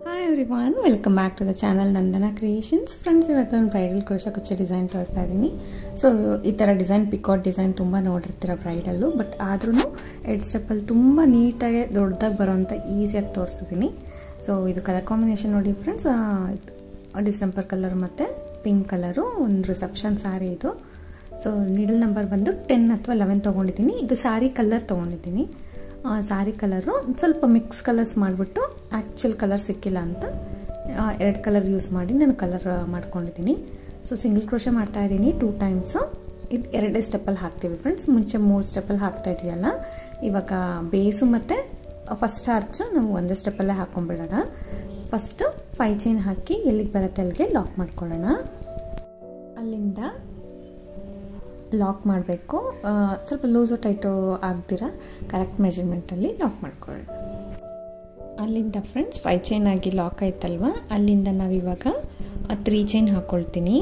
Hi everyone, welcome back to the channel Nandana creations. Friends, ಇವತ್ತು ಒಂದು bridal crochet ಕುಚ್ಚು design ತೋರಿಸ್ತಾ ಇದ್ದೀನಿ. ಸೊ ಈ ಥರ ಡಿಸೈನ್, ಪಿಕಾಟ್ ಡಿಸೈನ್ ತುಂಬ ನೋಡಿರ್ತೀರ ಬ್ರೈಡಲ್ಲು, ಬಟ್ ಆದ್ರೂ ಎಡ್ ಸ್ಟೆಪ್ಪಲ್ಲಿ ತುಂಬ ನೀಟಾಗಿ ದೊಡ್ಡದಾಗಿ ಬರೋವಂಥ ಈಸಿಯಾಗಿ ತೋರಿಸ್ತಿದ್ದೀನಿ. ಸೊ ಇದು ಕಲರ್ ಕಾಂಬಿನೇಷನ್ ನೋಡಿ ಫ್ರೆಂಡ್ಸ್, ಡಿಸೆಂಬರ್ ಕಲರ್ ಮತ್ತು ಪಿಂಕ್ ಕಲರು, ಒಂದು ರಿಸೆಪ್ಷನ್ ಸ್ಯಾರಿ ಇದು. ಸೊ ನೀಡಲ್ ನಂಬರ್ ಬಂದು 10 ಅಥವಾ 11 ತೊಗೊಂಡಿದ್ದೀನಿ. ಇದು ಸ್ಯಾರಿ ಕಲರ್ ತೊಗೊಂಡಿದ್ದೀನಿ. ಸ್ಯಾರಿ ಕಲರು ಸ್ವಲ್ಪ ಮಿಕ್ಸ್ ಕಲರ್ಸ್ ಮಾಡಿಬಿಟ್ಟು ಆ್ಯಕ್ಚುಲ್ ಕಲರ್ ಸಿಕ್ಕಿಲ್ಲ ಅಂತ 2 ಕಲರ್ ಯೂಸ್ ಮಾಡಿ ನಾನು ಕಲರ್ ಮಾಡ್ಕೊಂಡಿದ್ದೀನಿ. ಸೊ ಸಿಂಗಲ್ ಕ್ರೋಶೆ ಮಾಡ್ತಾಯಿದ್ದೀನಿ 2 ಟೈಮ್ಸು. ಇದು 2 ಸ್ಟೆಪ್ಪಲ್ಲಿ ಹಾಕ್ತೀವಿ ಫ್ರೆಂಡ್ಸ್. ಮುಂಚೆ 3 ಸ್ಟೆಪ್ಪಲ್ಲಿ ಹಾಕ್ತಾಯಿದ್ವಿ ಅಲ್ಲ, ಇವಾಗ ಬೇಸು ಮತ್ತು ಫಸ್ಟ್ ಆರ್ಚು ನಾವು ಒಂದೇ ಸ್ಟೆಪ್ಪಲ್ಲೇ ಹಾಕ್ಕೊಂಡ್ಬಿಡೋಣ. ಫಸ್ಟು 5 ಚೈನ್ ಹಾಕಿ ಎಲ್ಲಿಗೆ ಬರುತ್ತೆ ಅಲ್ಲಿಗೆ ಲಾಕ್ ಮಾಡ್ಕೊಳ್ಳೋಣ. ಅಲ್ಲಿಂದ ಲಾಕ್ ಮಾಡಬೇಕು. ಸ್ವಲ್ಪ ಲೂಸು ಟೈಟು ಆಗ್ದಿರ ಕರೆಕ್ಟ್ ಮೆಜರ್ಮೆಂಟಲ್ಲಿ ಲಾಕ್ ಮಾಡ್ಕೊಳ್ಳೋಣ. ಅಲ್ಲಿಂದ ಫ್ರೆಂಡ್ಸ್ 5 ಚೈನ್ ಆಗಿ ಲಾಕ್ ಆಯ್ತಲ್ವ, ಅಲ್ಲಿಂದ ನಾವಿವಾಗ 3 ಚೈನ್ ಹಾಕ್ಕೊಳ್ತೀನಿ.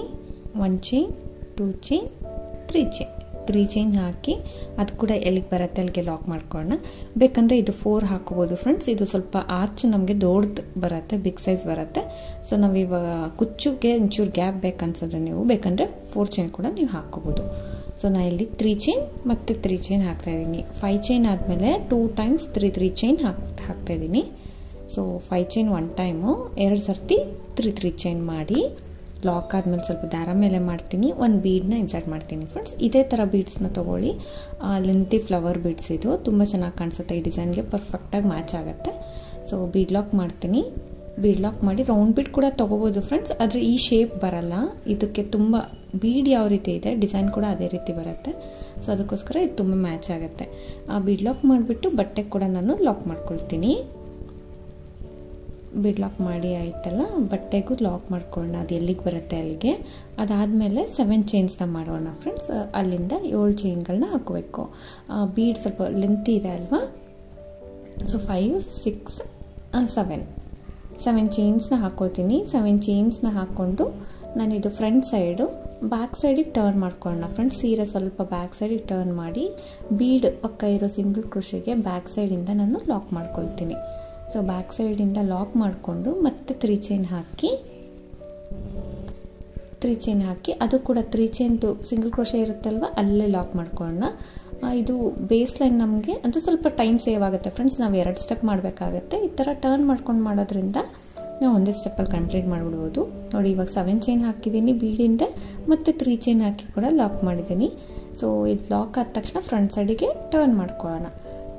1 ಚೈನ್, 2 ಚೈನ್, 3 ಚೈನ್ ಹಾಕಿ ಅದು ಕೂಡ ಎಲ್ಲಿಗೆ ಬರುತ್ತೆ ಅಲ್ಲಿಗೆ ಲಾಕ್ ಮಾಡ್ಕೊಳ್ಳೋಣ. ಬೇಕಂದರೆ ಇದು 4 ಹಾಕೋಬೋದು ಫ್ರೆಂಡ್ಸ್. ಇದು ಸ್ವಲ್ಪ ಆರ್ಚ್ ನಮಗೆ ದೊಡ್ಡದು ಬರುತ್ತೆ, ಬಿಗ್ ಸೈಜ್ ಬರುತ್ತೆ. ಸೊ ನಾವಿವಾಗ ಕುಚ್ಚುಗೆ ಒಂಚೂರು ಗ್ಯಾಪ್ ಬೇಕನ್ಸಿದ್ರೆ ನೀವು ಬೇಕಂದರೆ 4 ಚೈನ್ ಕೂಡ ನೀವು ಹಾಕ್ಕೋಬೋದು. ಸೊ ನಾನು ಇಲ್ಲಿ 3 ಚೈನ್ ಮತ್ತು 3 ಚೈನ್ ಹಾಕ್ತಾಯಿದ್ದೀನಿ. 5 ಚೈನ್ ಆದಮೇಲೆ 2 ಟೈಮ್ಸ್ 3 ಚೈನ್ ಹಾಕ್ತಾಯಿದ್ದೀನಿ. ಸೊ 5 ಚೈನ್ 1 ಟೈಮು, 2 ಸರ್ತಿ 3 ಚೈನ್ ಮಾಡಿ ಲಾಕ್ ಆದಮೇಲೆ ಸ್ವಲ್ಪ ದಾರ ಮೇಲೆ ಮಾಡ್ತೀನಿ, ಒಂದು ಬೀಡನ್ನ ಇನ್ಸರ್ಟ್ ಮಾಡ್ತೀನಿ ಫ್ರೆಂಡ್ಸ್. ಇದೇ ಥರ ಬೀಡ್ಸ್ನ ತೊಗೊಳ್ಳಿ. ಲೆಂತಿ ಫ್ಲವರ್ ಬೀಡ್ಸ್ ಇದು ತುಂಬ ಚೆನ್ನಾಗಿ ಕಾಣಿಸುತ್ತೆ, ಈ ಡಿಸೈನ್ಗೆ ಪರ್ಫೆಕ್ಟಾಗಿ ಮ್ಯಾಚ್ ಆಗುತ್ತೆ. ಸೊ ಬೀಡ್ ಲಾಕ್ ಮಾಡ್ತೀನಿ. ಬೀಡ್ ಲಾಕ್ ಮಾಡಿ ರೌಂಡ್ ಬೀಡ್ ಕೂಡ ತೊಗೋಬೋದು ಫ್ರೆಂಡ್ಸ್, ಆದರೆ ಈ ಶೇಪ್ ಬರಲ್ಲ ಇದಕ್ಕೆ. ತುಂಬ ಬೀಡ್ ಯಾವ ರೀತಿ ಇದೆ ಡಿಸೈನ್ ಕೂಡ ಅದೇ ರೀತಿ ಬರುತ್ತೆ. ಸೊ ಅದಕ್ಕೋಸ್ಕರ ಇದು ತುಂಬ ಮ್ಯಾಚ್ ಆಗುತ್ತೆ. ಆ ಬೀಡ್ ಲಾಕ್ ಮಾಡಿಬಿಟ್ಟು ಬಟ್ಟೆ ಕೂಡ ನಾನು ಲಾಕ್ ಮಾಡ್ಕೊಳ್ತೀನಿ. ಬೀಡ್ ಲಾಕ್ ಮಾಡಿ ಆಯ್ತಲ್ಲ, ಬಟ್ಟೆಗೂ ಲಾಕ್ ಮಾಡ್ಕೊಳ್ಳೋಣ, ಅದು ಎಲ್ಲಿಗೆ ಬರುತ್ತೆ ಅಲ್ಲಿಗೆ. ಅದಾದಮೇಲೆ 7 ಚೈನ್ಸ್ನ ಮಾಡೋಣ ಫ್ರೆಂಡ್ಸ್. ಅಲ್ಲಿಂದ 7 ಚೈನ್ಗಳನ್ನ ಹಾಕೋಬೇಕು. ಬೀಡ್ ಸ್ವಲ್ಪ ಲೆಂತಿ ಇದೆ ಅಲ್ವಾ. ಸೊ 5, 6, 7 ಚೈನ್ಸ್ನ ಹಾಕ್ಕೊಳ್ತೀನಿ. 7 ಚೈನ್ಸ್ನ ಹಾಕ್ಕೊಂಡು ನಾನಿದು ಫ್ರಂಟ್ ಸೈಡು ಬ್ಯಾಕ್ ಸೈಡಿಗೆ ಟರ್ನ್ ಮಾಡ್ಕೊಳ್ಳೋಣ ಫ್ರೆಂಡ್ಸ್. ಸೀರೆ ಸ್ವಲ್ಪ ಬ್ಯಾಕ್ ಸೈಡಿಗೆ ಟರ್ನ್ ಮಾಡಿ ಬೀಡ್ ಪಕ್ಕ ಇರೋ ಸಿಂಗಲ್ ಕ್ರೋಶೆಗೆ ಬ್ಯಾಕ್ ಸೈಡಿಂದ ನಾನು ಲಾಕ್ ಮಾಡ್ಕೊಳ್ತೀನಿ. ಸೊ ಬ್ಯಾಕ್ ಸೈಡಿಂದ ಲಾಕ್ ಮಾಡಿಕೊಂಡು ಮತ್ತೆ 3 ಚೈನ್ ಹಾಕಿ ಅದು ಕೂಡ 3 ಚೈನ್ದು ಸಿಂಗಲ್ ಕ್ರೋಶೆ ಇರುತ್ತಲ್ವ ಅಲ್ಲೇ ಲಾಕ್ ಮಾಡ್ಕೊಳ್ಳೋಣ. ಇದು ಬೇಸ್ ಲೈನ್ ನಮಗೆ ಅದು ಸ್ವಲ್ಪ ಟೈಮ್ ಸೇವ್ ಆಗುತ್ತೆ ಫ್ರೆಂಡ್ಸ್. ನಾವು 2 ಸ್ಟೆಪ್ ಮಾಡಬೇಕಾಗತ್ತೆ. ಈ ಥರ ಟರ್ನ್ ಮಾಡ್ಕೊಂಡು ಮಾಡೋದ್ರಿಂದ ನಾವು ಒಂದೇ ಸ್ಟೆಪ್ಪಲ್ಲಿ ಕಂಪ್ಲೀಟ್ ಮಾಡಿಬಿಡ್ಬೋದು. ನೋಡಿ ಇವಾಗ 7 ಚೈನ್ ಹಾಕಿದ್ದೀನಿ ಬೀಡಿಂದ, ಮತ್ತು 3 ಚೈನ್ ಹಾಕಿ ಕೂಡ ಲಾಕ್ ಮಾಡಿದ್ದೀನಿ. ಸೊ ಇದು ಲಾಕ್ ಆದ ತಕ್ಷಣ ಫ್ರಂಟ್ ಸೈಡಿಗೆ ಟರ್ನ್ ಮಾಡ್ಕೊಳ್ಳೋಣ.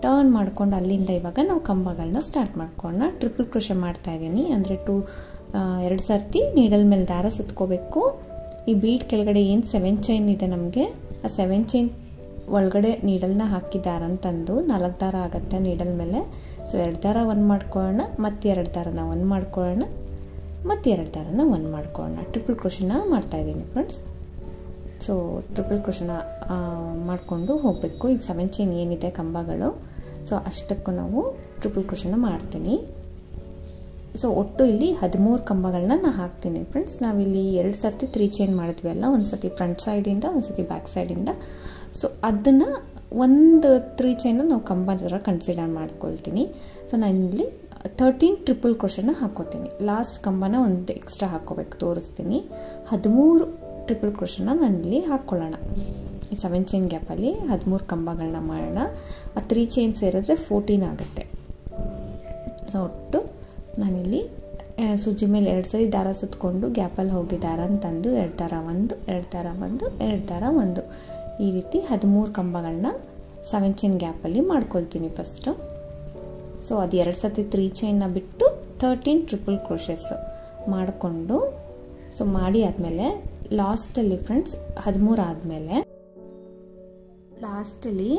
ಟರ್ನ್ ಮಾಡ್ಕೊಂಡು ಅಲ್ಲಿಂದ ಇವಾಗ ನಾವು ಕಂಬಗಳನ್ನ ಸ್ಟಾರ್ಟ್ ಮಾಡ್ಕೊಳ್ಳೋಣ. ಟ್ರಿಪಲ್ ಕ್ರೋಶೆ ಮಾಡ್ತಾಯಿದ್ದೀನಿ, ಅಂದರೆ 2 ಸರ್ತಿ ನೀಡಲ್ ಮೇಲೆ ದಾರ ಸುತ್ಕೋಬೇಕು. ಈ ಬೀಡ್ ಕೆಳಗಡೆ ಏನು 7 ಚೈನ್ ಇದೆ ನಮಗೆ, ಆ 7 ಚೈನ್ ಒಳಗಡೆ ನೀಡಲ್ನ ಹಾಕಿ ದಾರ ಅಂತಂದು 4 ದಾರ ಆಗುತ್ತೆ ನೀಡಲ್ ಮೇಲೆ. ಸೊ 2 ದಾರ 1 ಮಾಡ್ಕೊಳ್ಳೋಣ, ಮತ್ತು 2 ದಾರನ 1 ಮಾಡ್ಕೊಳ್ಳೋಣ, ಮತ್ತು 2 ದಾರನ 1 ಮಾಡ್ಕೊಳ್ಳೋಣ. ಟ್ರಿಪಲ್ ಕ್ರೋಶೆನ ಮಾಡ್ತಾಯಿದ್ದೀನಿ ಫ್ರೆಂಡ್ಸ್. ಸೊ ಟ್ರಿಪಲ್ ಕ್ರೋಶೆನ ಮಾಡಿಕೊಂಡು ಹೋಗಬೇಕು. ಈಗ 7 ಚೈನ್ ಏನಿದೆ ಕಂಬಗಳು, ಸೊ ಅಷ್ಟಕ್ಕೂ ನಾವು ಟ್ರಿಪಲ್ ಕ್ರೋಶೆನ ಮಾಡ್ತೀನಿ. ಸೊ ಒಟ್ಟು ಇಲ್ಲಿ 13 ಕಂಬಗಳನ್ನ ನಾನು ಹಾಕ್ತೀನಿ ಫ್ರೆಂಡ್ಸ್. ನಾವಿಲ್ಲಿ 2 ಸರ್ತಿ 3 ಚೈನ್ ಮಾಡಿದ್ವಿ ಅಲ್ಲ, ಒಂದು ಸರ್ತಿ ಫ್ರಂಟ್ ಸೈಡಿಂದ, ಒಂದು ಸರ್ತಿ ಬ್ಯಾಕ್ ಸೈಡಿಂದ. ಸೊ ಅದನ್ನು ಒಂದು 3 ಚೈನ ನಾವು ಕಂಬ ಥರ ಕನ್ಸಿಡರ್ ಮಾಡ್ಕೊಳ್ತೀನಿ. ಸೊ ನಾನಿಲ್ಲಿ 13 ಟ್ರಿಪಲ್ ಕ್ರೋಶೆನ ಹಾಕೋತೀನಿ. ಲಾಸ್ಟ್ ಕಂಬನ ಒಂದು ಎಕ್ಸ್ಟ್ರಾ ಹಾಕ್ಕೋಬೇಕು, ತೋರಿಸ್ತೀನಿ. 13 ಟ್ರಿಪಲ್ ಕ್ರೋಶೆನ ನಾನಿಲ್ಲಿ ಹಾಕ್ಕೊಳ್ಳೋಣ. ಈ 7 ಚೈನ್ ಗ್ಯಾಪಲ್ಲಿ 13 ಕಂಬಗಳನ್ನ ಮಾಡೋಣ. ಆ 3 ಚೈನ್ ಸೇರಿದ್ರೆ 14 ಆಗುತ್ತೆ. ಸೊ ಒಟ್ಟು ನಾನಿಲ್ಲಿ ಸುಜ್ಜಿ ಮೇಲೆ 2 ಸರಿ ದಾರ ಸುತ್ತಕೊಂಡು ಗ್ಯಾಪಲ್ಲಿ ಹೋಗಿ ದಾರ ತಂದು 2 ದಾರ 1, 2 ದಾರ 1, 2 ದಾರ 1 ಈ ರೀತಿ 13 ಕಂಬಗಳನ್ನ 7 ಚೈನ್ ಗ್ಯಾಪಲ್ಲಿ ಮಾಡ್ಕೊಳ್ತೀನಿ ಫಸ್ಟು. ಸೊ ಅದು 2 ಸರ್ತಿ 3 ಚೈನ್ನ ಬಿಟ್ಟು 13 ಟ್ರಿಪಲ್ ಕ್ರೋಶೆಸ್ ಮಾಡಿಕೊಂಡು, ಸೊ ಮಾಡಿ ಆದಮೇಲೆ ಲಾಸ್ಟಲ್ಲಿ ಫ್ರೆಂಡ್ಸ್ 13 ಆದಮೇಲೆ ಲಾಸ್ಟಲ್ಲಿ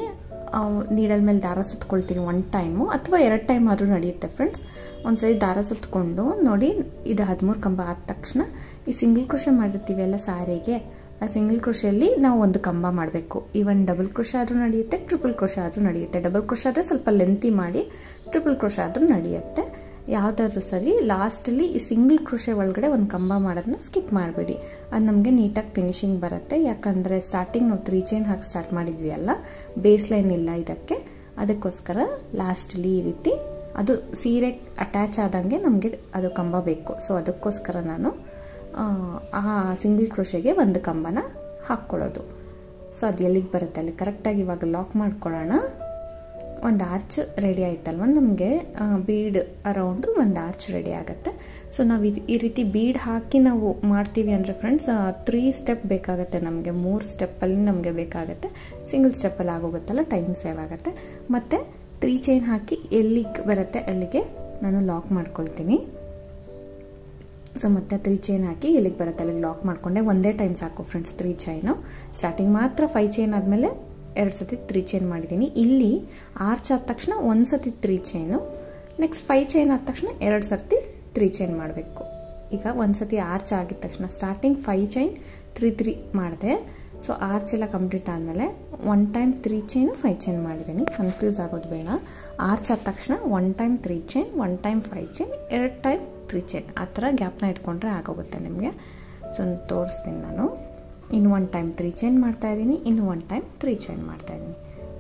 ನೀಡಲ್ ಮೇಲೆ ದಾರ ಸುತ್ಕೊಳ್ತೀನಿ 1 ಟೈಮು, ಅಥವಾ 2 ಟೈಮ್ ಆದರೂ ನಡೆಯುತ್ತೆ ಫ್ರೆಂಡ್ಸ್. ಒಂದ್ಸರಿ ದಾರ ಸುತ್ತಕೊಂಡು ನೋಡಿ, ಇದು 13 ಕಂಬ ಆದ ತಕ್ಷಣ ಈ ಸಿಂಗಲ್ ಕ್ರೋಶೆ ಮಾಡಿರ್ತೀವಿ ಎಲ್ಲ ಸ್ಯಾರಿಗೆ, ಆ ಸಿಂಗಲ್ ಕ್ರೋಶೆಯಲ್ಲಿ ನಾವು ಒಂದು ಕಂಬ ಮಾಡಬೇಕು. ಈವನ್ ಡಬಲ್ ಕ್ರೋಶೆ ಆದರೂ ನಡೆಯುತ್ತೆ, ಟ್ರಿಪಲ್ ಕ್ರೋಶೆ ಆದರೂ ನಡೆಯುತ್ತೆ. ಡಬಲ್ ಕ್ರೋಶೆ ಆದರೆ ಸ್ವಲ್ಪ ಲೆಂತಿ ಮಾಡಿ, ಟ್ರಿಪಲ್ ಕ್ರೋಶೆ ಆದರೂ ನಡೆಯುತ್ತೆ, ಯಾವುದಾದ್ರೂ ಸರಿ. ಲಾಸ್ಟಲ್ಲಿ ಈ ಸಿಂಗಲ್ ಕ್ರೋಶೆ ಒಳಗಡೆ ಒಂದು ಕಂಬ ಮಾಡೋದನ್ನ ಸ್ಕಿಪ್ ಮಾಡಬೇಡಿ, ಅದು ನಮಗೆ ನೀಟಾಗಿ ಫಿನಿಶಿಂಗ್ ಬರುತ್ತೆ. ಯಾಕಂದರೆ ಸ್ಟಾರ್ಟಿಂಗ್ ನಾವು 3 ಚೈನ್ ಹಾಕಿ ಸ್ಟಾರ್ಟ್ ಮಾಡಿದ್ವಿ ಅಲ್ಲ, ಬೇಸ್ ಲೈನ್ ಇಲ್ಲ ಇದಕ್ಕೆ, ಅದಕ್ಕೋಸ್ಕರ ಲಾಸ್ಟಲ್ಲಿ ಈ ರೀತಿ ಅದು ಸೀರೆ ಅಟ್ಯಾಚ್ ಆದಂಗೆ ನಮಗೆ ಅದು ಕಂಬ ಬೇಕು. ಸೊ ಅದಕ್ಕೋಸ್ಕರ ನಾನು ಆ ಸಿಂಗಲ್ ಕ್ರೋಶೆಗೆ ಒಂದು ಕಂಬನ ಹಾಕ್ಕೊಳ್ಳೋದು. ಸೊ ಅದು ಎಲ್ಲಿಗೆ ಬರುತ್ತೆ ಅಲ್ಲಿ ಕರೆಕ್ಟಾಗಿ ಇವಾಗ ಲಾಕ್ ಮಾಡ್ಕೊಳ್ಳೋಣ. ಒಂದು ಆರ್ಚ್ ರೆಡಿ ಆಯ್ತಲ್ವ, ನಮಗೆ ಬೀಡ್ ಅರೌಂಡು ಒಂದು ಆರ್ಚ್ ರೆಡಿ ಆಗುತ್ತೆ. ಸೊ ನಾವು ಈ ರೀತಿ ಬೀಡ್ ಹಾಕಿ ನಾವು ಮಾಡ್ತೀವಿ ಅಂದರೆ ಫ್ರೆಂಡ್ಸ್ 3 ಸ್ಟೆಪ್ ಬೇಕಾಗುತ್ತೆ ನಮಗೆ. 3 ಸ್ಟೆಪ್ಪಲ್ಲಿ ನಮಗೆ ಬೇಕಾಗುತ್ತೆ. ಸಿಂಗಲ್ ಸ್ಟೆಪ್ಪಲ್ಲಿ ಆಗೋಗುತ್ತಲ್ಲ, ಟೈಮ್ ಸೇವ್ ಆಗುತ್ತೆ. ಮತ್ತು 3 ಚೈನ್ ಹಾಕಿ ಎಲ್ಲಿಗೆ ಬರುತ್ತೆ ಅಲ್ಲಿಗೆ ನಾನು ಲಾಕ್ ಮಾಡ್ಕೊಳ್ತೀನಿ. ಸೊ ಮತ್ತೆ 3 ಚೈನ್ ಹಾಕಿ ಎಲ್ಲಿಗೆ ಬರುತ್ತೆ ಅಲ್ಲಿಗೆ ಲಾಕ್ ಮಾಡಿಕೊಂಡೆ. ಒಂದೇ ಟೈಮ್ ಸಾಕು ಫ್ರೆಂಡ್ಸ್ 3 ಚೈನು. ಸ್ಟಾರ್ಟಿಂಗ್ ಮಾತ್ರ 5 ಚೈನ್ ಆದಮೇಲೆ 2 ಸತಿ 3 ಚೈನ್ ಮಾಡಿದ್ದೀನಿ. ಇಲ್ಲಿ ಆರ್ಚ್ ಆದ ತಕ್ಷಣ 1 ಸತಿ 3 ಚೈನು, ನೆಕ್ಸ್ಟ್ 5 ಚೈನ್ ಆದ ತಕ್ಷಣ 2 ಸರ್ತಿ 3 ಚೈನ್ ಮಾಡಬೇಕು. ಈಗ 1 ಸತಿ ಆರ್ಚ್ ಆಗಿದ ತಕ್ಷಣ ಸ್ಟಾರ್ಟಿಂಗ್ 5 ಚೈನ್ 3 ಮಾಡಿದೆ. ಸೊ ಆರ್ಚ್ ಎಲ್ಲ ಕಂಪ್ಲೀಟ್ ಆದಮೇಲೆ 1 ಟೈಮ್ 3 ಚೈನು 5 ಚೈನ್ ಮಾಡಿದ್ದೀನಿ. ಕನ್ಫ್ಯೂಸ್ ಆಗೋದು ಬೇಡ. ಆರ್ಚ್ ಆದ ತಕ್ಷಣ 1 time 3 chain, 1 time 5 chain, 2 time 3 chain, ಆ ಥರ ಗ್ಯಾಪ್ನ ಇಟ್ಕೊಂಡ್ರೆ ಆಗೋಗುತ್ತೆ ನಿಮಗೆ. ಸೊ ತೋರಿಸ್ತೀನಿ ನಾನು. ಇನ್ನು 1 ಟೈಮ್ 3 ಚೈನ್ ಮಾಡ್ತಾಯಿದ್ದೀನಿ, ಇನ್ನು 1 ಟೈಮ್ 3 ಚೈನ್ ಮಾಡ್ತಾಯಿದ್ದೀನಿ.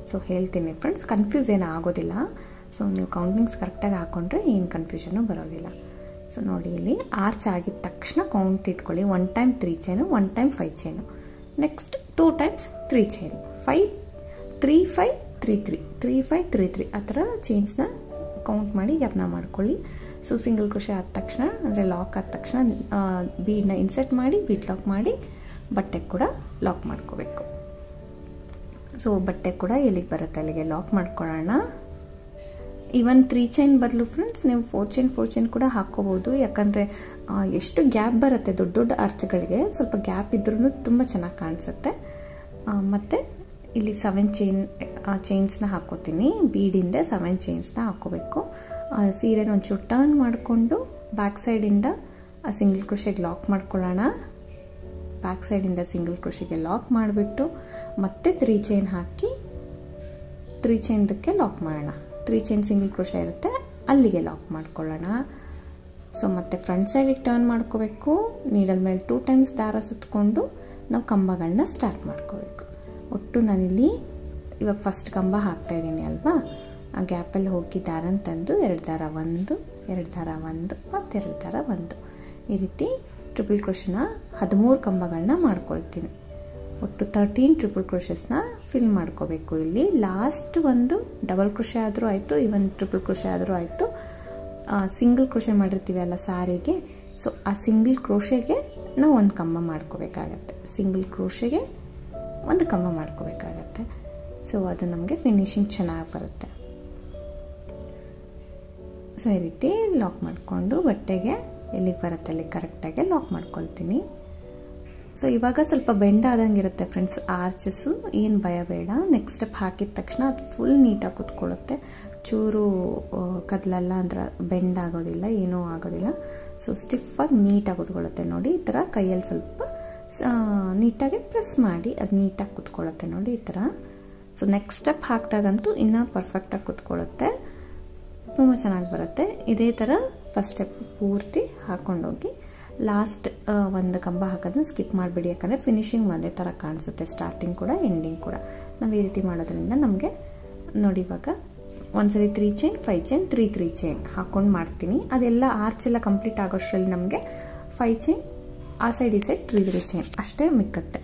ಸೊ ಹೇಳ್ತೀನಿ ಫ್ರೆಂಡ್ಸ್, ಕನ್ಫ್ಯೂಸ್ ಏನೂ ಆಗೋದಿಲ್ಲ. ಸೊ ನೀವು ಕೌಂಟಿಂಗ್ಸ್ ಕರೆಕ್ಟಾಗಿ ಹಾಕ್ಕೊಂಡ್ರೆ ಏನು ಕನ್ಫ್ಯೂಷನ್ನು ಬರೋದಿಲ್ಲ. ಸೊ ನೋಡಿ, ಇಲ್ಲಿ ಆರ್ಚ್ ಆಗಿದ ತಕ್ಷಣ ಕೌಂಟ್ ಇಟ್ಕೊಳ್ಳಿ. 1 time 3 chain, 1 time 5 chain, next 2 times 3 chain, 5 3 5 3 3 3 5 3 3 ಆ ಥರ ಚೈನ್ಸ್ನ ಕೌಂಟ್ ಮಾಡಿ ಗ್ಯಾಪ್ನ ಮಾಡ್ಕೊಳ್ಳಿ. ಸೊ ಸಿಂಗಲ್ ಕ್ರೋಶೆ ಆದ ತಕ್ಷಣ ಅಂದರೆ ಲಾಕ್ ಆದ ತಕ್ಷಣ ಬೀಡನ್ನ ಇನ್ಸರ್ಟ್ ಮಾಡಿ ಬೀಡ್ ಲಾಕ್ ಮಾಡಿ ಬಟ್ಟೆ ಕೂಡ ಲಾಕ್ ಮಾಡ್ಕೋಬೇಕು. ಸೊ ಬಟ್ಟೆ ಕೂಡ ಎಲ್ಲಿಗೆ ಬರುತ್ತೆ ಅಲ್ಲಿಗೆ ಲಾಕ್ ಮಾಡ್ಕೊಳ್ಳೋಣ. ಈವನ್ 3 ಚೈನ್ ಬದಲು ಫ್ರೆಂಡ್ಸ್ ನೀವು 4 ಚೈನ್ ಕೂಡ ಹಾಕ್ಕೋಬೋದು. ಯಾಕಂದರೆ ಎಷ್ಟು ಗ್ಯಾಪ್ ಬರುತ್ತೆ ದೊಡ್ಡ ದೊಡ್ಡ ಆರ್ಚ್ಗಳಿಗೆ, ಸ್ವಲ್ಪ ಗ್ಯಾಪ್ ಇದ್ರೂ ತುಂಬ ಚೆನ್ನಾಗಿ ಕಾಣಿಸುತ್ತೆ. ಮತ್ತು ಇಲ್ಲಿ 7 ಚೈನ್ಸ್ನ ಹಾಕ್ಕೋತೀನಿ. ಬೀಡಿಂದ 7 ಚೈನ್ಸ್ನ ಹಾಕ್ಕೋಬೇಕು. ಸೀರೆನ ಒಂಚೂರು ಟರ್ನ್ ಮಾಡಿಕೊಂಡು ಬ್ಯಾಕ್ ಸೈಡಿಂದ ಸಿಂಗಲ್ ಕ್ರೋಶೆಗೆ ಲಾಕ್ ಮಾಡ್ಕೊಳ್ಳೋಣ. ಬ್ಯಾಕ್ ಸೈಡಿಂದ ಸಿಂಗಲ್ ಕ್ರೋಶೆಗೆ ಲಾಕ್ ಮಾಡಿಬಿಟ್ಟು ಮತ್ತೆ 3 ಚೈನ್ ಹಾಕಿ 3 ಚೈನ್ದಕ್ಕೆ ಲಾಕ್ ಮಾಡೋಣ. 3 ಚೈನ್ ಸಿಂಗಲ್ ಕ್ರೋಶೆ ಇರುತ್ತೆ ಅಲ್ಲಿಗೆ ಲಾಕ್ ಮಾಡ್ಕೊಳ್ಳೋಣ. ಸೊ ಮತ್ತೆ ಫ್ರಂಟ್ ಸೈಡಿಗೆ ಟರ್ನ್ ಮಾಡ್ಕೋಬೇಕು. ನೀಡಲ್ ಮೇಲೆ 2 ಟೈಮ್ಸ್ ದಾರ ಸುತ್ತಕೊಂಡು ನಾವು ಕಂಬಗಳನ್ನ ಸ್ಟಾರ್ಟ್ ಮಾಡ್ಕೋಬೇಕು. ಒಟ್ಟು ನಾನಿಲ್ಲಿ ಇವಾಗ ಫಸ್ಟ್ ಕಂಬ ಹಾಕ್ತಾಯಿದ್ದೀನಿ ಅಲ್ವಾ, ಆ ಗ್ಯಾಪಲ್ಲಿ ಹೋಗಿ ದಾರನ ತಂದು 2 ದಾರ 1 2 ದಾರ 1 ಮತ್ತು 2 ದಾರ 1 ಈ ರೀತಿ ಟ್ರಿಪಲ್ ಕ್ರೋಶೆನ 13 ಕಂಬಗಳನ್ನ ಮಾಡ್ಕೊಳ್ತೀನಿ. ಒಟ್ಟು 13 ಟ್ರಿಪಲ್ ಕ್ರೋಶೆಸ್ನ ಫಿಲ್ ಮಾಡ್ಕೋಬೇಕು. ಇಲ್ಲಿ ಲಾಸ್ಟ್ ಒಂದು ಡಬಲ್ ಕ್ರೋಶೆ ಆದರೂ ಆಯಿತು, ಇವನ್ ಟ್ರಿಪಲ್ ಕ್ರೋಶೆ ಆದರೂ ಆಯಿತು. ಸಿಂಗಲ್ ಕ್ರೋಶೆ ಮಾಡಿರ್ತೀವಿ ಅಲ್ಲ ಸಾರಿಗೆ, ಸೊ ಆ ಸಿಂಗಲ್ ಕ್ರೋಶೆಗೆ ನಾವು ಒಂದು ಕಂಬ ಮಾಡ್ಕೋಬೇಕಾಗತ್ತೆ. ಸಿಂಗಲ್ ಕ್ರೋಶೆಗೆ ಒಂದು ಕಂಬ ಮಾಡ್ಕೋಬೇಕಾಗತ್ತೆ. ಸೊ ಅದು ನಮಗೆ ಫಿನಿಶಿಂಗ್ ಚೆನ್ನಾಗಿ ಬರುತ್ತೆ. ಸೊ ಈ ರೀತಿ ಲಾಕ್ ಮಾಡಿಕೊಂಡು ಬಟ್ಟೆಗೆ ಎಲ್ಲಿಗೆ ಬರುತ್ತೆ ಅಲ್ಲಿ ಕರೆಕ್ಟಾಗಿ ಲಾಕ್ ಮಾಡ್ಕೊಳ್ತೀನಿ. ಸೊ ಇವಾಗ ಸ್ವಲ್ಪ ಬೆಂಡ್ ಆದಂಗೆ ಇರುತ್ತೆ ಫ್ರೆಂಡ್ಸ್ ಆರ್ಚಸ್ಸು, ಏನು ಭಯ ಬೇಡ. ನೆಕ್ಸ್ಟ್ ಸ್ಟೆಪ್ ಹಾಕಿದ ತಕ್ಷಣ ಅದು ಫುಲ್ ನೀಟಾಗಿ ಕೂತ್ಕೊಳ್ಳುತ್ತೆ. ಚೂರು ಕದಲಲ್ಲ ಅಂದ್ರೆ ಬೆಂಡ್ ಆಗೋದಿಲ್ಲ, ಏನೂ ಆಗೋದಿಲ್ಲ. ಸೊ ಸ್ಟಿಫಾಗಿ ನೀಟಾಗಿ ಕೂತ್ಕೊಳ್ಳುತ್ತೆ ನೋಡಿ. ಈ ಥರ ಕೈಯಲ್ಲಿ ಸ್ವಲ್ಪ ನೀಟಾಗಿ ಪ್ರೆಸ್ ಮಾಡಿ ಅದು ನೀಟಾಗಿ ಕೂತ್ಕೊಳ್ಳುತ್ತೆ ನೋಡಿ ಈ ಥರ. ಸೊ ನೆಕ್ಸ್ಟ್ ಸ್ಟೆಪ್ ಹಾಕಿದಾಗಂತೂ ಇನ್ನೂ ಪರ್ಫೆಕ್ಟಾಗಿ ಕೂತ್ಕೊಳ್ಳುತ್ತೆ, ತುಂಬ ಚೆನ್ನಾಗಿ ಬರುತ್ತೆ. ಇದೇ ಥರ ಫಸ್ಟ್ ಸ್ಟೆಪ್ ಪೂರ್ತಿ ಹಾಕ್ಕೊಂಡೋಗಿ ಲಾಸ್ಟ್ ಒಂದು ಕಂಬ ಹಾಕೋದನ್ನ ಸ್ಕಿಪ್ ಮಾಡಿಬಿಡಿ. ಯಾಕಂದರೆ ಫಿನಿಶಿಂಗ್ ಒಂದೇ ಥರ ಕಾಣಿಸುತ್ತೆ, ಸ್ಟಾರ್ಟಿಂಗ್ ಕೂಡ ಎಂಡಿಂಗ್ ಕೂಡ. ನಾವು ಈ ರೀತಿ ಮಾಡೋದ್ರಿಂದ ನಮಗೆ ನೋಡಿ ಇವಾಗ ಒಂದ್ಸರಿ 3 ಚೈನ್ 5 ಚೈನ್ 3 ಚೈನ್ ಹಾಕ್ಕೊಂಡು ಮಾಡ್ತೀನಿ. ಅದೆಲ್ಲ ಆರ್ಚ್ ಎಲ್ಲ ಕಂಪ್ಲೀಟ್ ಆಗೋಷ್ಟರಲ್ಲಿ ನಮಗೆ 5 ಚೈನ್ ಆ ಸೈಡ್ ಈ ಸೈಡ್ 3 ಚೈನ್ ಅಷ್ಟೇ ಮಿಕ್ಕತ್ತೆ.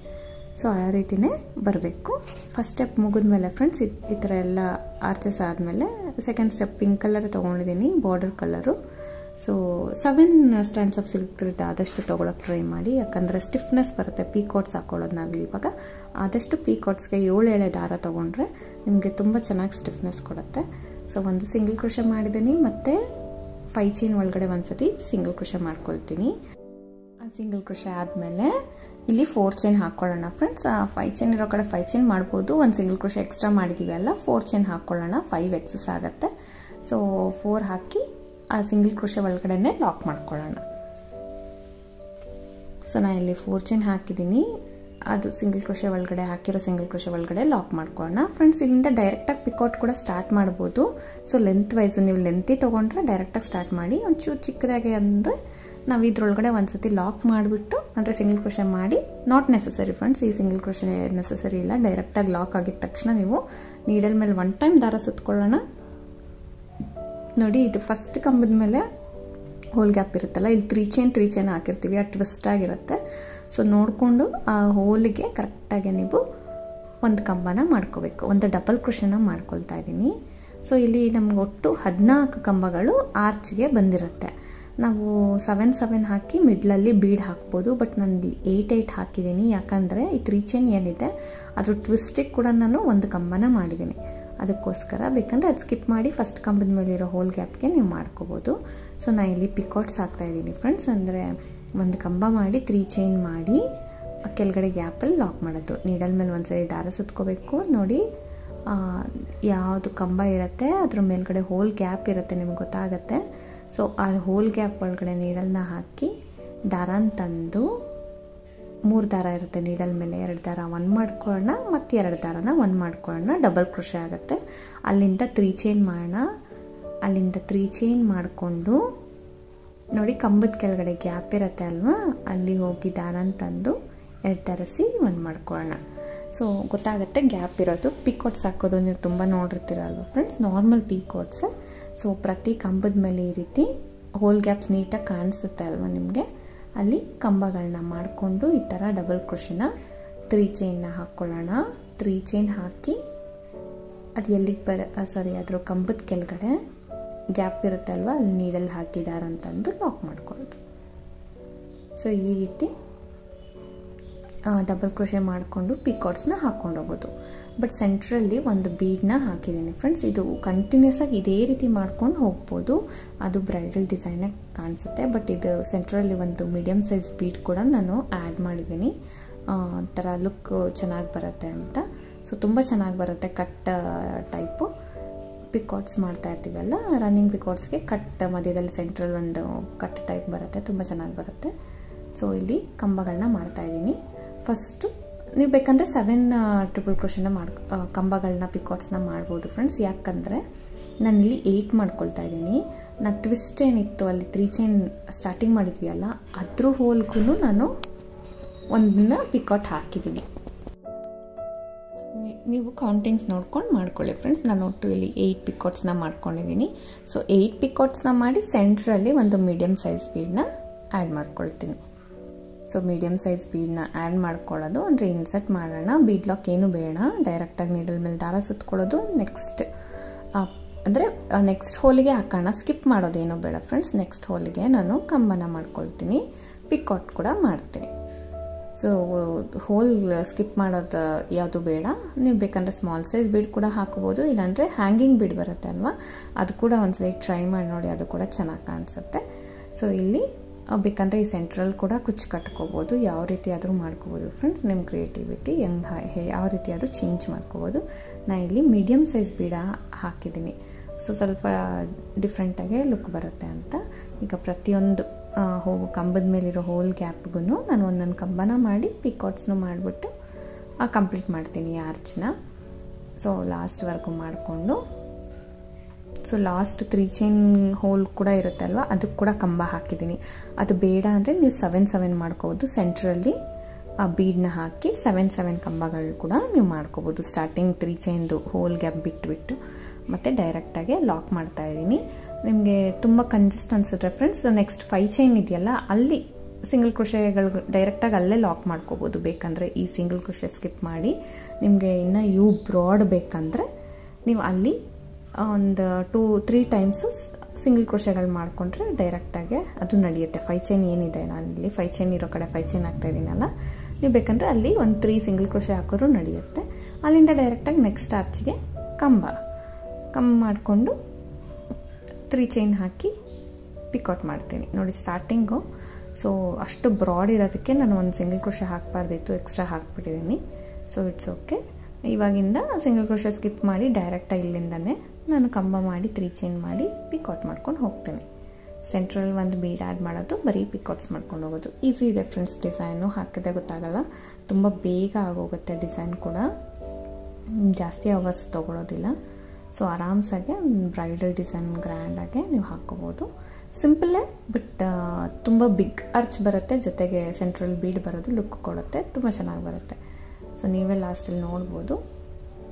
ಸೊ ಆ ರೀತಿಯೇ ಬರಬೇಕು. ಫಸ್ಟ್ ಸ್ಟೆಪ್ ಮುಗಿದ್ಮೇಲೆ ಫ್ರೆಂಡ್ಸ್ ಈ ಥರ ಎಲ್ಲ ಆರ್ಚಸ್ ಆದಮೇಲೆ ಸೆಕೆಂಡ್ ಸ್ಟೆಪ್ ಪಿಂಕ್ ಕಲರ್ ತೊಗೊಂಡಿದ್ದೀನಿ, border colour. So 7 stands of silk thread ಆದಷ್ಟು ತೊಗೊಳಕ್ಕೆ ಟ್ರೈ ಮಾಡಿ. ಯಾಕಂದರೆ ಸ್ಟಿಫ್ನೆಸ್ ಬರುತ್ತೆ ಪೀಕಾಟ್ಸ್ ಹಾಕೊಳ್ಳೋದು ನಾವು ಇವಾಗ. ಆದಷ್ಟು ಪೀಕಾಟ್ಸ್ಗೆ 7 ಎಳೆ ದಾರ ತೊಗೊಂಡ್ರೆ ನಿಮಗೆ ತುಂಬ ಚೆನ್ನಾಗಿ ಸ್ಟಿಫ್ನೆಸ್ ಕೊಡುತ್ತೆ. ಸೊ ಒಂದು ಸಿಂಗಲ್ ಕ್ರೋಶೆ ಮಾಡಿದ್ದೀನಿ, ಮತ್ತು 5 ಚೈನ್ ಒಳಗಡೆ ಒಂದು ಸತಿ ಸಿಂಗಲ್ ಕ್ರೋಶೆ ಮಾಡ್ಕೊಳ್ತೀನಿ. ಸಿಂಗಲ್ ಕ್ರೋಶೆ ಆದಮೇಲೆ ಇಲ್ಲಿ 4 ಚೈನ್ ಹಾಕ್ಕೊಳ್ಳೋಣ ಫ್ರೆಂಡ್ಸ್. 5 ಚೈನ್ ಇರೋ ಕಡೆ 5 ಚೈನ್ ಮಾಡ್ಬೋದು. ಒಂದು ಸಿಂಗಲ್ ಕ್ರೋಶೆ ಎಕ್ಸ್ಟ್ರಾ ಮಾಡಿದ್ದೀವಿ ಅಲ್ಲ, 4 ಚೈನ್ ಹಾಕ್ಕೊಳ್ಳೋಣ. 5 ಎಕ್ಸಸ್ ಆಗುತ್ತೆ. ಸೊ 4 ಹಾಕಿ ಆ ಸಿಂಗಲ್ ಕ್ರೋಶೆ ಒಳಗಡೆ ಲಾಕ್ ಮಾಡ್ಕೊಳ್ಳೋಣ. ಸೊ ನಾನು ಇಲ್ಲಿ 4 ಚೈನ್ ಹಾಕಿದ್ದೀನಿ, ಅದು ಸಿಂಗಲ್ ಕ್ರೋಶೆ ಒಳಗಡೆ ಹಾಕಿರೋ ಸಿಂಗಲ್ ಕ್ರೋಶೆ ಒಳಗಡೆ ಲಾಕ್ ಮಾಡ್ಕೊಳ್ಳೋಣ ಫ್ರೆಂಡ್ಸ್. ಇಲ್ಲಿಂದ ಡೈರೆಕ್ಟಾಗಿ ಪಿಕೌಟ್ ಕೂಡ ಸ್ಟಾರ್ಟ್ ಮಾಡ್ಬೋದು. ಸೊ ಲೆಂತ್ ವೈಸು ನೀವು ಲೆಂತಿ ತೊಗೊಂಡ್ರೆ ಡೈರೆಕ್ಟಾಗಿ ಸ್ಟಾರ್ಟ್ ಮಾಡಿ. ಒಂಚೂರು ಚಿಕ್ಕದಾಗಿ ಅಂದರೆ ನಾವು ಇದ್ರೊಳಗಡೆ ಒಂದು ಸತಿ ಲಾಕ್ ಮಾಡಿಬಿಟ್ಟು ಅಂದರೆ ಸಿಂಗಲ್ ಕ್ರೋಶೆ ಮಾಡಿ. ನಾಟ್ ನೆಸಸರಿ ಫ್ರೆಂಡ್ಸ್, ಈ ಸಿಂಗಲ್ ಕ್ರೋಶೆ ನೆಸಸರಿ ಇಲ್ಲ. ಡೈರೆಕ್ಟಾಗಿ ಲಾಕ್ ಆಗಿದ ತಕ್ಷಣ ನೀವು ನೀಡಲ್ ಮೇಲೆ 1 ಟೈಮ್ ದಾರ ಸುತ್ಕೊಳ್ಳೋಣ. ನೋಡಿ ಇದು ಫಸ್ಟ್ ಕಂಬದ ಮೇಲೆ ಹೋಲ್ ಗ್ಯಾಪ್ ಇರುತ್ತಲ್ಲ, ಇಲ್ಲಿ ತ್ರೀ ಚೈನ್ ಹಾಕಿರ್ತೀವಿ, ಆ ಟ್ವಿಸ್ಟ್ ಆಗಿರುತ್ತೆ. ಸೊ ನೋಡಿಕೊಂಡು ಆ ಹೋಲಿಗೆ ಕರೆಕ್ಟಾಗಿ ನೀವು ಒಂದು ಕಂಬನ ಮಾಡ್ಕೋಬೇಕು. ಒಂದು ಡಬಲ್ ಕ್ರೋಶೆನ ಮಾಡ್ಕೊಳ್ತಾ ಇದ್ದೀನಿ. ಸೊ ಇಲ್ಲಿ ನಮ್ಗೆ ಒಟ್ಟು 14 ಕಂಬಗಳು ಆರ್ಚ್ಗೆ ಬಂದಿರುತ್ತೆ. ನಾವು 7 ಹಾಕಿ ಮಿಡ್ಲಲ್ಲಿ ಬೀಡ್ ಹಾಕ್ಬೋದು, ಬಟ್ ನಾನು ಇಲ್ಲಿ 8 ಹಾಕಿದ್ದೀನಿ. ಯಾಕಂದರೆ ಈ ತ್ರೀ ಚೈನ್ ಏನಿದೆ ಅದ್ರ ಟ್ವಿಸ್ಟಿಗೆ ಕೂಡ ನಾನು ಒಂದು ಕಂಬನ ಮಾಡಿದ್ದೀನಿ. ಅದಕ್ಕೋಸ್ಕರ ಬೇಕಂದರೆ ಅದು ಸ್ಕಿಪ್ ಮಾಡಿ ಫಸ್ಟ್ ಕಂಬದ ಮೇಲಿರೋ ಹೋಲ್ ಗ್ಯಾಪ್ಗೆ ನೀವು ಮಾಡ್ಕೋಬೋದು. ಸೊ ನಾನು ಇಲ್ಲಿ ಪಿಕಾಟ್ಸ್ ಹಾಕ್ತಾಯಿದ್ದೀನಿ ಫ್ರೆಂಡ್ಸ್. ಅಂದರೆ ಒಂದು ಕಂಬ ಮಾಡಿ ತ್ರೀ ಚೈನ್ ಮಾಡಿ ಕೆಳಗಡೆ ಗ್ಯಾಪಲ್ಲಿ ಲಾಕ್ ಮಾಡೋದು. ನೀಡಲ್ ಮೇಲೆ ಒಂದ್ಸರಿ ದಾರ ಸುತ್ಕೋಬೇಕು. ನೋಡಿ ಯಾವುದು ಕಂಬ ಇರುತ್ತೆ ಅದ್ರ ಮೇಲ್ಗಡೆ ಹೋಲ್ ಗ್ಯಾಪ್ ಇರುತ್ತೆ, ನಿಮ್ಗೆ ಗೊತ್ತಾಗುತ್ತೆ. ಸೊ ಆ ಹೋಲ್ ಗ್ಯಾಪ್ ಒಳಗಡೆ ನೀಡಲ್ನ ಹಾಕಿ ದಾರನ ತಂದು 3 ದಾರ ಇರುತ್ತೆ ನೀಡಲ್ ಮೇಲೆ, 2 ದಾರ 1 ಮಾಡ್ಕೊಳ್ಳೋಣ ಮತ್ತು 2 ದಾರನ 1 ಮಾಡ್ಕೊಳ್ಳೋಣ, ಡಬಲ್ ಕ್ರೋಶೆ ಆಗುತ್ತೆ. ಅಲ್ಲಿಂದ ತ್ರೀ ಚೈನ್ ಮಾಡೋಣ. ಅಲ್ಲಿಂದ ತ್ರೀ ಚೈನ್ ಮಾಡಿಕೊಂಡು ನೋಡಿ ಕಂಬದ ಕೆಳಗಡೆ ಗ್ಯಾಪ್ ಇರುತ್ತೆ ಅಲ್ವಾ, ಅಲ್ಲಿ ಹೋಗಿ ದಾರನ ತಂದು 2 ದಾರಸಿ 1 ಮಾಡ್ಕೊಳ್ಳೋಣ. ಸೊ ಗೊತ್ತಾಗುತ್ತೆ ಗ್ಯಾಪ್ ಇರೋದು. ಪಿಕಾಟ್ಸ್ ಹಾಕೋದು ನೀವು ತುಂಬ ನೋಡಿರ್ತೀರಲ್ವ ಫ್ರೆಂಡ್ಸ್, ನಾರ್ಮಲ್ ಪಿಕಾಟ್ಸ್. ಸೊ ಪ್ರತಿ ಕಂಬದ ಮೇಲೆ ಈ ರೀತಿ ಹೋಲ್ ಗ್ಯಾಪ್ಸ್ ನೀಟಾಗಿ ಕಾಣಿಸುತ್ತೆ ಅಲ್ವಾ ನಿಮಗೆ. ಅಲ್ಲಿ ಕಂಬಗಳನ್ನ ಮಾಡಿಕೊಂಡು ಈ ಥರ ಡಬಲ್ ಕ್ರೋಶೆನ ತ್ರೀ ಚೈನ್ನ ಹಾಕ್ಕೊಳ್ಳೋಣ. ತ್ರೀ ಚೈನ್ ಹಾಕಿ ಅದು ಎಲ್ಲಿಗೆ ಅದ್ರ ಕಂಬದ ಕೆಳಗಡೆ ಗ್ಯಾಪ್ ಇರುತ್ತೆ ಅಲ್ವಾ, ಅಲ್ಲಿ ನೀಡಲ್ಲಿ ಹಾಕಿದಾರಂತಂದು ಲಾಕ್ ಮಾಡ್ಕೊಳ್ಳೋದು. ಸೊ ಈ ರೀತಿ ಡಬಲ್ ಕ್ರೋಶೆ ಮಾಡಿಕೊಂಡು ಪಿಕಾಟ್ಸ್ನ ಹಾಕ್ಕೊಂಡು ಹೋಗೋದು. ಬಟ್ ಸೆಂಟ್ರಲ್ಲಿ ಒಂದು ಬೀಡನ್ನ ಹಾಕಿದ್ದೀನಿ ಫ್ರೆಂಡ್ಸ್. ಇದು ಕಂಟಿನ್ಯೂಸ್ ಆಗಿ ಇದೇ ರೀತಿ ಮಾಡ್ಕೊಂಡು ಹೋಗ್ಬೋದು, ಅದು ಬ್ರೈಡಲ್ ಡಿಸೈನಾಗಿ ಕಾಣಿಸುತ್ತೆ. ಬಟ್ ಇದು ಸೆಂಟ್ರಲ್ಲಿ ಒಂದು ಮೀಡಿಯಮ್ ಸೈಜ್ ಬೀಡ್ ಕೂಡ ನಾನು ಆ್ಯಡ್ ಮಾಡಿದ್ದೀನಿ, ಒಂಥರ ಲುಕ್ ಚೆನ್ನಾಗಿ ಬರುತ್ತೆ ಅಂತ. ಸೊ ತುಂಬ ಚೆನ್ನಾಗಿ ಬರುತ್ತೆ. ಕಟ್ ಟೈಪು ಪಿಕಾಟ್ಸ್ ಮಾಡ್ತಾ ಇರ್ತೀವಲ್ಲ, ರನ್ನಿಂಗ್ ಪಿಕಾಟ್ಸ್ಗೆ ಕಟ್ ಮಧ್ಯದಲ್ಲಿ ಸೆಂಟ್ರಲ್ ಒಂದು ಕಟ್ ಟೈಪ್ ಬರುತ್ತೆ, ತುಂಬ ಚೆನ್ನಾಗಿ ಬರುತ್ತೆ. ಸೊ ಇಲ್ಲಿ ಕಂಬಗಳನ್ನ ಮಾಡ್ತಾಯಿದ್ದೀನಿ. ಫಸ್ಟು ನೀವು ಬೇಕಂದರೆ 7 ಟ್ರಿಪಲ್ ಕ್ರೋಶೆನ ಕಂಬಗಳನ್ನ ಪಿಕಾಟ್ಸ್ನ ಮಾಡ್ಬೋದು ಫ್ರೆಂಡ್ಸ್. ಯಾಕಂದರೆ ನಾನಿಲ್ಲಿ 8 ಮಾಡ್ಕೊಳ್ತಾ ಇದ್ದೀನಿ. ನಾನು ಟ್ವಿಸ್ಟ್ ಏನಿತ್ತು ಅಲ್ಲಿ ತ್ರೀ ಚೈನ್ ಸ್ಟಾರ್ಟಿಂಗ್ ಮಾಡಿದ್ವಿ ಅಲ್ಲ, ಅದ್ರ ಹೋಲ್ಗೂ ನಾನು ಒಂದನ್ನ ಪಿಕಾಟ್ ಹಾಕಿದ್ದೀನಿ. ನೀವು ಕೌಂಟಿಂಗ್ಸ್ ನೋಡ್ಕೊಂಡು ಮಾಡ್ಕೊಳ್ಳಿ ಫ್ರೆಂಡ್ಸ್. ನಾನು ಒಟ್ಟು ಇಲ್ಲಿ 8 ಪಿಕಾಟ್ಸ್ನ ಮಾಡ್ಕೊಂಡಿದ್ದೀನಿ. ಸೊ 8 ಪಿಕಾಟ್ಸ್ನ ಮಾಡಿ ಸೆಂಟ್ರಲ್ಲಿ ಒಂದು ಮೀಡಿಯಮ್ ಸೈಜ್ ಬೀಡನ್ನ ಆ್ಯಡ್ ಮಾಡ್ಕೊಳ್ತೀನಿ. ಸೊ ಮೀಡಿಯಮ್ ಸೈಜ್ ಬೀಡನ್ನ ಆ್ಯಡ್ ಮಾಡ್ಕೊಳ್ಳೋದು, ಅಂದರೆ ಇನ್ಸರ್ಟ್ ಮಾಡೋಣ. ಬೀಡ್ ಲಾಕ್ ಏನು ಬೇಡ, ಡೈರೆಕ್ಟಾಗಿ ನೀಡಲ್ ಮೇಲೆ ದಾರ ಸುತ್ಕೊಳ್ಳೋದು. ನೆಕ್ಸ್ಟ್ ಹೋಲಿಗೆ ಹಾಕೋಣ, ಸ್ಕಿಪ್ ಮಾಡೋದೇನು ಬೇಡ ಫ್ರೆಂಡ್ಸ್. ನೆಕ್ಸ್ಟ್ ಹೋಲಿಗೆ ನಾನು ಕಂಬನ ಮಾಡ್ಕೊಳ್ತೀನಿ, ಪಿಕಾಟ್ ಕೂಡ ಮಾಡ್ತೀನಿ. ಸೊ ಹೋಲ್ ಸ್ಕಿಪ್ ಮಾಡೋದು ಯಾವುದು ಬೇಡ. ನೀವು ಬೇಕಂದರೆ ಸ್ಮಾಲ್ ಸೈಜ್ ಬೀಡ್ ಕೂಡ ಹಾಕೋಬೋದು, ಇಲ್ಲಾಂದರೆ ಹ್ಯಾಂಗಿಂಗ್ ಬೀಡ್ ಬರುತ್ತೆ ಅಲ್ವಾ, ಅದು ಕೂಡ ಒಂದ್ಸರಿ ಟ್ರೈ ಮಾಡಿ ನೋಡಿ, ಅದು ಕೂಡ ಚೆನ್ನಾಗಿ ಕಾಣಿಸುತ್ತೆ. ಸೊ ಇಲ್ಲಿ ಬೇಕಂದರೆ ಈ ಸೆಂಟ್ರಲ್ ಕೂಡ ಕುಚ್ಚು ಕಟ್ಕೋಬೋದು, ಯಾವ ರೀತಿ ಆದರೂ ಮಾಡ್ಕೋಬೋದು ಫ್ರೆಂಡ್ಸ್. ನಿಮ್ಮ ಕ್ರಿಯೇಟಿವಿಟಿ ಯಾವ ರೀತಿ ಆದರೂ ಚೇಂಜ್ ಮಾಡ್ಕೋಬೋದು. ನಾನು ಇಲ್ಲಿ ಮೀಡಿಯಮ್ ಸೈಜ್ ಬೀಡ ಹಾಕಿದ್ದೀನಿ, ಸೊ ಸ್ವಲ್ಪ ಡಿಫ್ರೆಂಟಾಗೆ ಲುಕ್ ಬರುತ್ತೆ ಅಂತ. ಈಗ ಪ್ರತಿಯೊಂದು ಕಂಬದ ಮೇಲಿರೋ ಹೋಲ್ ಗ್ಯಾಪ್ಗೂ ನಾನು ಒಂದೊಂದು ಕಂಬನ ಮಾಡಿ ಪಿಕಾಟ್ಸ್ನು ಮಾಡಿಬಿಟ್ಟು ಕಂಪ್ಲೀಟ್ ಮಾಡ್ತೀನಿ ಆರ್ಚ್ನ. ಸೊ ಲಾಸ್ಟ್ವರೆಗೂ ಮಾಡಿಕೊಂಡು, so last three chain hole ಕೂಡ ಇರುತ್ತೆ ಅಲ್ವಾ, ಅದಕ್ಕೆ ಕೂಡ ಕಂಬ ಹಾಕಿದ್ದೀನಿ. ಅದು ಬೇಡ ಅಂದರೆ ನೀವು 7 ಮಾಡ್ಕೋಬೋದು. ಸೆಂಟ್ರಲ್ಲಿ ಆ ಬೀಡನ್ನ ಹಾಕಿ 7 ಕಂಬಗಳು ಕೂಡ ನೀವು ಮಾಡ್ಕೋಬೋದು. ಸ್ಟಾರ್ಟಿಂಗ್ ತ್ರೀ ಚೈನ್ದು ಹೋಲ್ ಗ್ಯಾಪ್ ಬಿಟ್ಟು ಮತ್ತು ಡೈರೆಕ್ಟಾಗಿ ಲಾಕ್ ಮಾಡ್ತಾಯಿದ್ದೀನಿ. ನಿಮಗೆ ತುಂಬ ಕಂಜೆಸ್ಟ್ ಅನಿಸಿದ್ರೆ ಫ್ರೆಂಡ್ಸ್, ನೆಕ್ಸ್ಟ್ 5 ಚೈನ್ ಇದೆಯಲ್ಲ, ಅಲ್ಲಿ ಸಿಂಗಲ್ ಕ್ರೋಶೆಗಳು ಡೈರೆಕ್ಟಾಗಿ ಅಲ್ಲೇ ಲಾಕ್ ಮಾಡ್ಕೋಬೋದು. ಬೇಕಂದರೆ ಈ ಸಿಂಗಲ್ ಕ್ರೋಶೆ ಸ್ಕಿಪ್ ಮಾಡಿ ನಿಮಗೆ ಇನ್ನೂ ಬ್ರಾಡ್ ಬೇಕಂದರೆ ನೀವು ಅಲ್ಲಿ ಒಂದು 2-3 ಟೈಮ್ಸು ಸಿಂಗಲ್ ಕ್ರೋಶೆಗಳು ಮಾಡಿಕೊಂಡ್ರೆ ಡೈರೆಕ್ಟಾಗಿ ಅದು ನಡೆಯುತ್ತೆ. 5 ಚೈನ್ ಏನಿದೆ, ನಾನಿಲ್ಲಿ 5 ಚೈನ್ ಇರೋ ಕಡೆ 5 ಚೈನ್ ಹಾಕ್ತಾಯಿದ್ದೀನಲ್ಲ, ನೀವು ಬೇಕಂದರೆ ಅಲ್ಲಿ ಒಂದು 3 ಸಿಂಗಲ್ ಕ್ರೋಶೆ ಹಾಕೋದ್ರೂ ನಡೆಯುತ್ತೆ. ಅಲ್ಲಿಂದ ಡೈರೆಕ್ಟಾಗಿ ನೆಕ್ಸ್ಟ್ ಆರ್ಚ್ಗೆ ಕಂಬ ಮಾಡಿಕೊಂಡು 3 ಚೈನ್ ಹಾಕಿ ಪಿಕಾಟ್ ಮಾಡ್ತೀನಿ ನೋಡಿ ಸ್ಟಾರ್ಟಿಂಗು. ಸೊ ಅಷ್ಟು ಬ್ರಾಡ್ ಇರೋದಕ್ಕೆ ನಾನು ಒಂದು ಸಿಂಗಲ್ ಕ್ರೋಶೆ ಹಾಕಬಾರ್ದಿತ್ತು, ಎಕ್ಸ್ಟ್ರಾ ಹಾಕ್ಬಿಟ್ಟಿದ್ದೀನಿ. So it's okay. ಇವಾಗಿಂದ ಸಿಂಗಲ್ ಕ್ರೋಶೆ ಸ್ಕಿಪ್ ಮಾಡಿ ಡೈರೆಕ್ಟಾಗಿ ಇಲ್ಲಿಂದನೇ ನಾನು ಕಂಬ ಮಾಡಿ 3 ಚೈನ್ ಮಾಡಿ ಪಿಕಾಟ್ ಮಾಡ್ಕೊಂಡು ಹೋಗ್ತೀನಿ. ಸೆಂಟ್ರಲ್ ಒಂದು ಬೀಡ್ ಆ್ಯಡ್ ಮಾಡೋದು, ಬರೀ ಪಿಕಾಟ್ಸ್ ಮಾಡ್ಕೊಂಡು ಹೋಗೋದು. ಈಸಿ ಇದೆ ಫ್ರೆಂಡ್ಸ್ ಡಿಸೈನು, ಹಾಕಿದೆ ಗೊತ್ತಾಗಲ್ಲ, ತುಂಬ ಬೇಗ ಆಗೋಗುತ್ತೆ. ಡಿಸೈನ್ ಕೂಡ ಜಾಸ್ತಿ ಅವರ್ಸ್ ತೊಗೊಳೋದಿಲ್ಲ. ಸೊ ಆರಾಮ್ಸಾಗೆ ಬ್ರೈಡಲ್ ಡಿಸೈನ್ ಗ್ರ್ಯಾಂಡಾಗೆ ನೀವು ಹಾಕ್ಕೋಬೋದು. ಸಿಂಪಲ್ಲೇ ಬಟ್ ತುಂಬ ಬಿಗ್ ಅರ್ಚ್ ಬರುತ್ತೆ, ಜೊತೆಗೆ ಸೆಂಟ್ರಲ್ ಬೀಡ್ ಬರೋದು ಲುಕ್ ಕೊಡುತ್ತೆ, ತುಂಬ ಚೆನ್ನಾಗಿ ಬರುತ್ತೆ. ಸೊ ನೀವೇ ಲಾಸ್ಟಲ್ಲಿ ನೋಡ್ಬೋದು.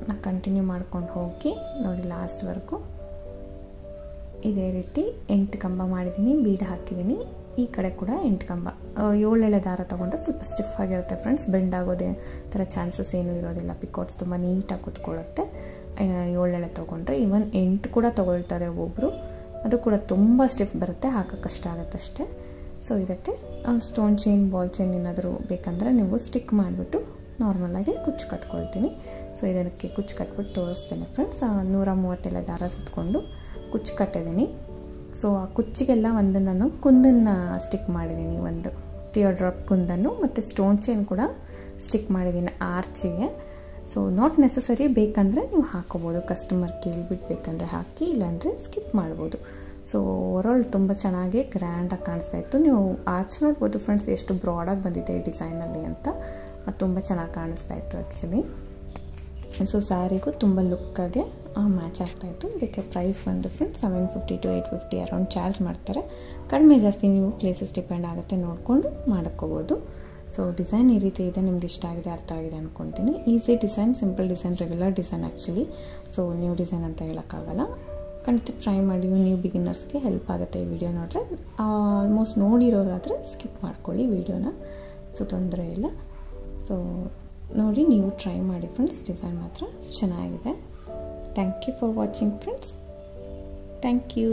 ನಾನು ಕಂಟಿನ್ಯೂ ಮಾಡ್ಕೊಂಡು ಹೋಗಿ ನೋಡಿ ಲಾಸ್ಟ್ವರೆಗೂ ಇದೇ ರೀತಿ 8 ಕಂಬ ಮಾಡಿದ್ದೀನಿ, ಬೀಡ್ ಹಾಕಿದ್ದೀನಿ. ಈ ಕಡೆ ಕೂಡ 8 ಕಂಬ. 7 ಎಳೆ ದಾರ ತೊಗೊಂಡ್ರೆ ಸ್ವಲ್ಪ ಸ್ಟಿಫ್ ಆಗಿರುತ್ತೆ ಫ್ರೆಂಡ್ಸ್, ಬೆಂಡ್ ಆಗೋದೇ ಥರ ಚಾನ್ಸಸ್ ಏನೂ ಇರೋದಿಲ್ಲ. ಪಿಕಾಟ್ಸ್ ತುಂಬ ನೀಟಾಗಿ ಕೂತ್ಕೊಳ್ಳುತ್ತೆ 7 ಎಳೆ ತೊಗೊಂಡ್ರೆ. ಈವನ್ 8 ಕೂಡ ತೊಗೊಳ್ತಾರೆ ಒಬ್ಬೊಬ್ಬರು, ಅದು ಕೂಡ ತುಂಬ ಸ್ಟಿಫ್ ಬರುತ್ತೆ, ಹಾಕೋಕ್ಕೆ ಕಷ್ಟ ಆಗುತ್ತೆ ಅಷ್ಟೇ. ಸೊ ಇದಕ್ಕೆ ಸ್ಟೋನ್ ಚೈನ್, ಬಾಲ್ ಚೈನ್ ಏನಾದರೂ ಬೇಕಂದರೆ ನೀವು ಸ್ಟಿಕ್ ಮಾಡಿಬಿಟ್ಟು ನಾರ್ಮಲಾಗಿ ಕುಚ್ಚು ಕಟ್ಕೊಳ್ತೀನಿ. ಸೊ ಇದಕ್ಕೆ ಕುಚ್ಚು ಕಟ್ಬಿಟ್ಟು ತೋರಿಸ್ತೇನೆ ಫ್ರೆಂಡ್ಸ್. 130 ಎಳೆ ದಾರ ಸುತ್ತಕೊಂಡು ಕುಚ್ಚು ಕಟ್ಟಿದ್ದೀನಿ. ಸೊ ಆ ಕುಚ್ಚಿಗೆಲ್ಲ ಒಂದು ನಾನು ಕುಂದನ್ನು ಸ್ಟಿಕ್ ಮಾಡಿದ್ದೀನಿ, ಒಂದು ಟಿಯರ್ ಡ್ರಾಪ್ ಕುಂದನ್ನು, ಮತ್ತು ಸ್ಟೋನ್ ಚೈನ್ ಕೂಡ ಸ್ಟಿಕ್ ಮಾಡಿದ್ದೀನಿ ಆರ್ಚಿಗೆ. ಸೊ ನಾಟ್ ನೆಸಸರಿ, ಬೇಕಂದರೆ ನೀವು ಹಾಕೋಬೋದು, ಕಸ್ಟಮರ್ ಕೇಳಿಬಿಟ್ಟು ಬೇಕಂದರೆ ಹಾಕಿ, ಇಲ್ಲಾಂದರೆ ಸ್ಕಿಪ್ ಮಾಡ್ಬೋದು. ಸೊ ಓವರಾಲ್ ತುಂಬ ಚೆನ್ನಾಗಿ ಗ್ರ್ಯಾಂಡಾಗಿ ಕಾಣಿಸ್ತಾ ಇತ್ತು. ನೀವು ಆರ್ಚ್ ನೋಡ್ಬೋದು ಫ್ರೆಂಡ್ಸ್, ಎಷ್ಟು ಬ್ರಾಡಾಗಿ ಬಂದಿದೆ ಈ ಡಿಸೈನಲ್ಲಿ ಅಂತ. ಅದು ತುಂಬ ಚೆನ್ನಾಗಿ ಕಾಣಿಸ್ತಾ ಇತ್ತು ಆ್ಯಕ್ಚುಲಿ. ಸೊ ಸ್ಯಾರಿಗೂ ತುಂಬ ಲುಕ್ಕಾಗೆ ಮ್ಯಾಚ್ ಆಗ್ತಾಯಿತ್ತು. ಇದಕ್ಕೆ ಪ್ರೈಸ್ ಬಂದು ಫ್ರೆಂಡ್ಸ್ 750 to 850 ಅರೌಂಡ್ ಚಾರ್ಜ್ ಮಾಡ್ತಾರೆ. ಕಡಿಮೆ ಜಾಸ್ತಿ ನೀವು ಪ್ಲೇಸಸ್ ಡಿಪೆಂಡ್ ಆಗುತ್ತೆ, ನೋಡಿಕೊಂಡು ಮಾಡ್ಕೋಬೋದು. ಸೊ ಡಿಸೈನ್ ಈ ರೀತಿ ಇದೆ, ನಿಮ್ಗೆ ಇಷ್ಟ ಆಗಿದೆ, ಅರ್ಥ ಆಗಿದೆ ಅಂದ್ಕೊಳ್ತೀನಿ. Easy design, simple design, regular design actually. So new design ಅಂತ ಹೇಳೋಕ್ಕಾಗಲ್ಲ. ಖಂಡಿತ ಟ್ರೈ ಮಾಡಿ, ನ್ಯೂ ಬಿಗಿನರ್ಸ್ಗೆ ಹೆಲ್ಪ್ ಆಗುತ್ತೆ ಈ ವಿಡಿಯೋ ನೋಡಿದ್ರೆ. ಆಲ್ಮೋಸ್ಟ್ ನೋಡಿರೋರಾದರೆ ಸ್ಕಿಪ್ ಮಾಡ್ಕೊಳ್ಳಿ ವಿಡಿಯೋನ, ಸೊ ತೊಂದರೆ ಇಲ್ಲ. ಸೊ ನೋಡಿ, ನೀವು ಟ್ರೈ ಮಾಡಿ ಫ್ರೆಂಡ್ಸ್, ಡಿಸೈನ್ ಮಾತ್ರ ಚೆನ್ನಾಗಿದೆ. Thank you for watching friends. Thank you.